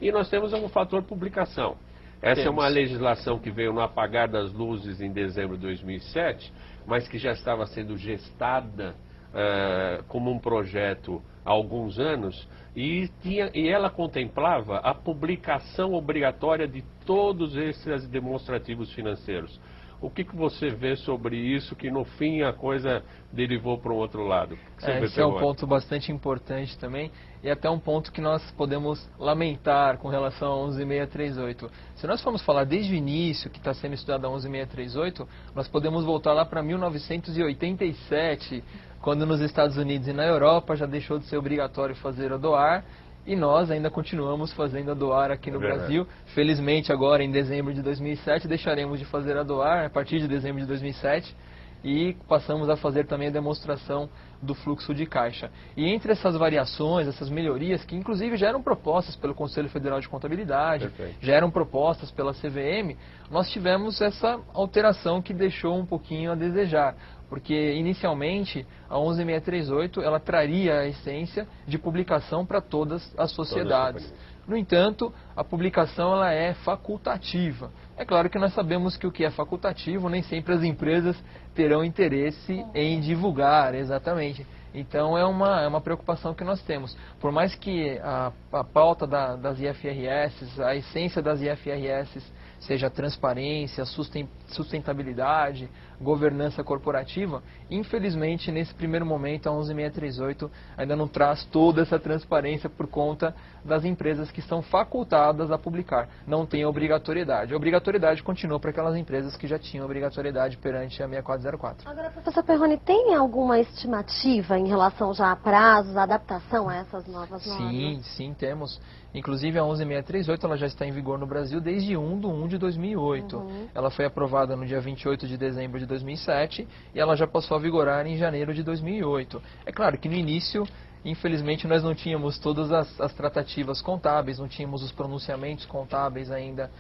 E nós temos um fator publicação. Essa é uma legislação que veio no apagar das luzes em dezembro de 2007, mas que já estava sendo gestada como um projeto há alguns anos, e ela contemplava a publicação obrigatória de todos esses demonstrativos financeiros. O que você vê sobre isso, que no fim a coisa derivou para um outro lado? Esse é um ponto bastante importante também, e até um ponto que nós podemos lamentar com relação a 11638. Se nós formos falar desde o início, que está sendo estudado a 11638, nós podemos voltar lá para 1987, quando nos Estados Unidos e na Europa já deixou de ser obrigatório fazer a doar, e nós ainda continuamos fazendo a doar aqui no Brasil. Felizmente agora em dezembro de 2007 deixaremos de fazer a doar, a partir de dezembro de 2007, e passamos a fazer também a demonstração do fluxo de caixa. E entre essas variações, essas melhorias, que inclusive já eram propostas pelo Conselho Federal de Contabilidade, já eram propostas pela CVM, nós tivemos essa alteração que deixou um pouquinho a desejar. Porque inicialmente a 11638 ela traria a essência de publicação para todas as sociedades. No entanto, a publicação ela é facultativa. É claro que nós sabemos que o que é facultativo nem sempre as empresas terão interesse em divulgar exatamente. Então é uma preocupação que nós temos. Por mais que a pauta das IFRS, a essência das IFRS seja transparência, sustentabilidade, governança corporativa, infelizmente nesse primeiro momento a 11638 ainda não traz toda essa transparência por conta das empresas que são facultadas a publicar. Não tem obrigatoriedade. A obrigatoriedade continua para aquelas empresas que já tinham obrigatoriedade perante a 6404. Agora, professor Perrone, tem alguma estimativa em relação já a prazos, a adaptação a essas novas normas? Sim, temos. Inclusive a 11638 ela já está em vigor no Brasil desde 1 de 2008. Ela foi aprovada no dia 28 de dezembro de 2007 e ela já passou a vigorar em janeiro de 2008. É claro que no início, infelizmente, nós não tínhamos todas as tratativas contábeis, não tínhamos os pronunciamentos contábeis ainda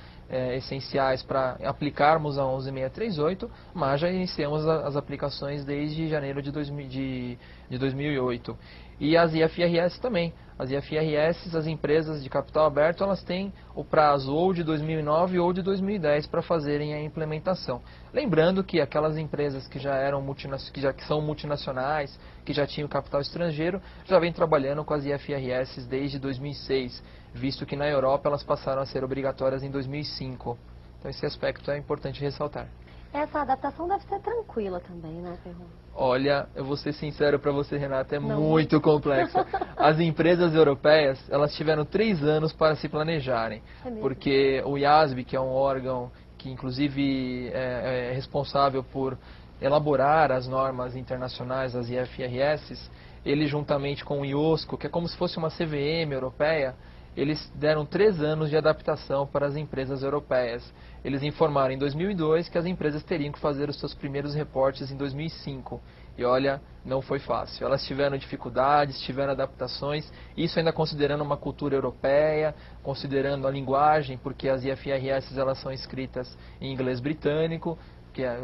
essenciais para aplicarmos a 11638, mas já iniciamos as aplicações desde janeiro de 2008. E as IFRS também. As IFRS, as empresas de capital aberto, elas têm o prazo ou de 2009 ou de 2010 para fazerem a implementação. Lembrando que aquelas empresas que que são multinacionais, que já tinham capital estrangeiro, já vêm trabalhando com as IFRS desde 2006, visto que na Europa elas passaram a ser obrigatórias em 2005. Então esse aspecto é importante ressaltar. Essa adaptação deve ser tranquila também, né, Perrone? Olha, eu vou ser sincero para você, Renata, é muito complexa. As empresas europeias, elas tiveram 3 anos para se planejarem, porque o IASB, que é um órgão que inclusive é responsável por elaborar as normas internacionais, as IFRS, ele juntamente com o IOSCO, que é como se fosse uma CVM europeia, eles deram 3 anos de adaptação para as empresas europeias. Eles informaram em 2002 que as empresas teriam que fazer os seus primeiros reportes em 2005. E olha, não foi fácil. Elas tiveram dificuldades, tiveram adaptações, isso ainda considerando uma cultura europeia, considerando a linguagem, porque as IFRS elas são escritas em inglês britânico,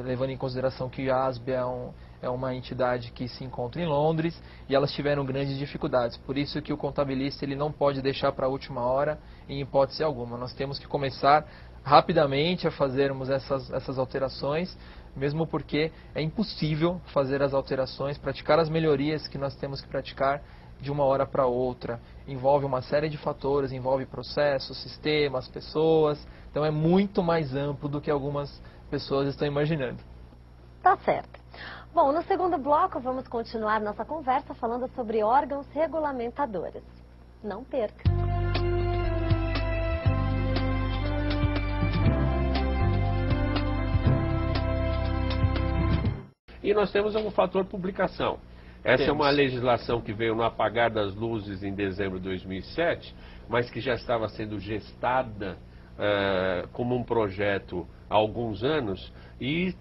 levando em consideração que o IASB é uma entidade que se encontra em Londres, e elas tiveram grandes dificuldades. Por isso que o contabilista ele não pode deixar para a última hora, em hipótese alguma. Nós temos que começar rapidamente a fazermos essas alterações, mesmo porque é impossível fazer as alterações, praticar as melhorias que nós temos que praticar de uma hora para outra. Envolve uma série de fatores, envolve processos, sistemas, pessoas. Então é muito mais amplo do que algumas pessoas estão imaginando. Tá certo. Bom, no segundo bloco vamos continuar nossa conversa falando sobre órgãos regulamentadores. Não perca! E nós temos um fator publicação. Essa é uma legislação que veio no apagar das luzes em dezembro de 2007, mas que já estava sendo gestada como um projeto há alguns anos, e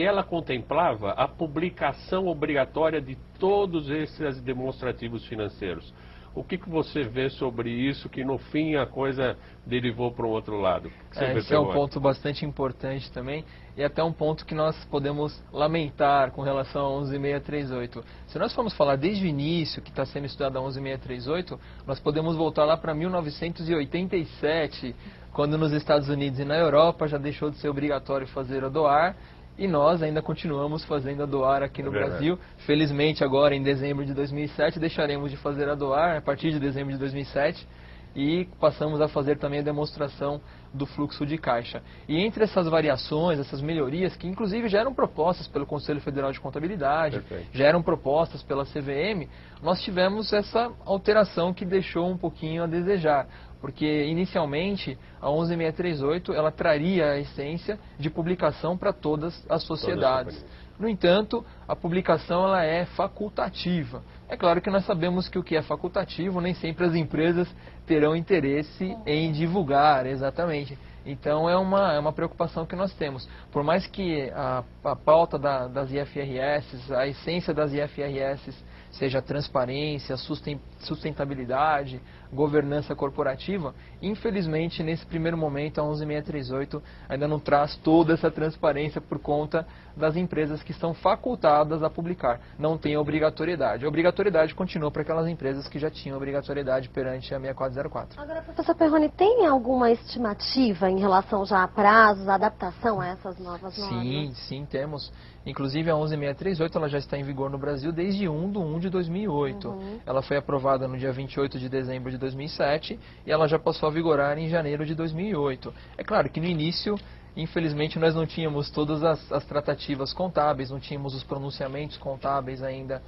ela contemplava a publicação obrigatória de todos esses demonstrativos financeiros. O que você vê sobre isso, que no fim a coisa derivou para um outro lado? Esse é um ponto bastante importante também, e até um ponto que nós podemos lamentar com relação a 11638. Se nós formos falar desde o início, que está sendo estudada a 11638, nós podemos voltar lá para 1987, quando nos Estados Unidos e na Europa já deixou de ser obrigatório fazer a doar, e nós ainda continuamos fazendo a doar aqui no Brasil. Felizmente agora em dezembro de 2007 deixaremos de fazer a doar, a partir de dezembro de 2007, e passamos a fazer também a demonstração do fluxo de caixa. E entre essas variações, essas melhorias, que inclusive já eram propostas pelo Conselho Federal de Contabilidade, já eram propostas pela CVM, nós tivemos essa alteração que deixou um pouquinho a desejar. Porque inicialmente a 11638 ela traria a essência de publicação para todas as sociedades. No entanto, a publicação ela é facultativa. É claro que nós sabemos que o que é facultativo nem sempre as empresas terão interesse em divulgar, exatamente. Então é uma preocupação que nós temos. Por mais que a pauta das IFRS, a essência das IFRS seja transparência, sustentabilidade, governança corporativa, infelizmente nesse primeiro momento a 11638 ainda não traz toda essa transparência por conta das empresas que estão facultadas a publicar. Não tem obrigatoriedade. A obrigatoriedade continua para aquelas empresas que já tinham obrigatoriedade perante a 6404. Agora, professor Perrone, tem alguma estimativa em relação já a prazos, a adaptação a essas novas normas? Sim, temos. Inclusive a 11638 ela já está em vigor no Brasil desde 1 de 2008. Ela foi aprovada no dia 28 de dezembro de 2007 e ela já passou a vigorar em janeiro de 2008. É claro que no início, infelizmente, nós não tínhamos todas as tratativas contábeis, não tínhamos os pronunciamentos contábeis ainda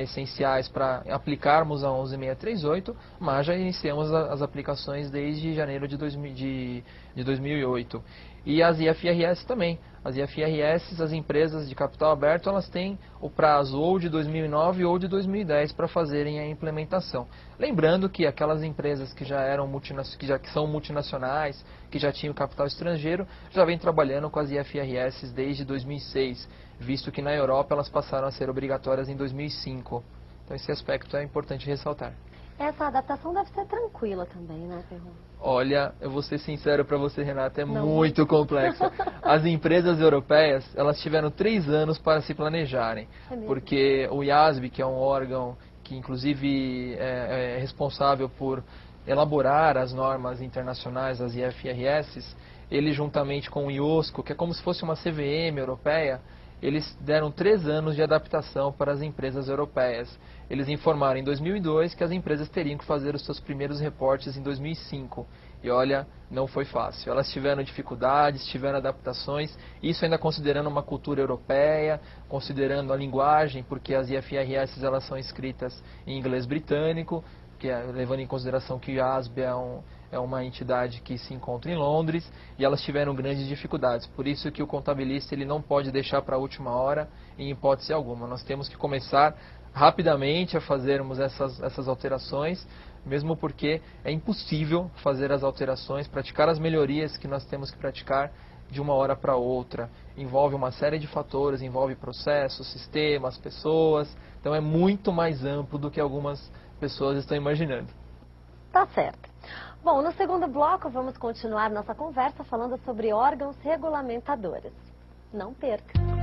essenciais para aplicarmos a 11638, mas já iniciamos as aplicações desde janeiro de 2008. E as IFRS também. As IFRS, as empresas de capital aberto, elas têm o prazo ou de 2009 ou de 2010 para fazerem a implementação. Lembrando que aquelas empresas que já eram que são multinacionais, que já tinham capital estrangeiro, já vêm trabalhando com as IFRS desde 2006, visto que na Europa elas passaram a ser obrigatórias em 2005. Então esse aspecto é importante ressaltar. Essa adaptação deve ser tranquila também, né, Perrone? Olha, eu vou ser sincero para você, Renata, muito complexa. As empresas europeias, elas tiveram 3 anos para se planejarem, porque o IASB, que é um órgão que inclusive é responsável por elaborar as normas internacionais, as IFRS, ele juntamente com o IOSCO, que é como se fosse uma CVM europeia, eles deram 3 anos de adaptação para as empresas europeias. Eles informaram em 2002 que as empresas teriam que fazer os seus primeiros reportes em 2005. E olha, não foi fácil. Elas tiveram dificuldades, tiveram adaptações, isso ainda considerando uma cultura europeia, considerando a linguagem, porque as IFRS elas são escritas em inglês britânico, levando em consideração que o IASB é uma entidade que se encontra em Londres, e elas tiveram grandes dificuldades. Por isso que o contabilista ele não pode deixar para a última hora, em hipótese alguma. Nós temos que começar rapidamente a fazermos essas alterações, mesmo porque é impossível fazer as alterações, praticar as melhorias que nós temos que praticar de uma hora para outra. Envolve uma série de fatores, envolve processos, sistemas, pessoas, então é muito mais amplo do que algumas pessoas estão imaginando. Tá certo. Bom, no segundo bloco vamos continuar nossa conversa falando sobre órgãos regulamentadores. Não perca!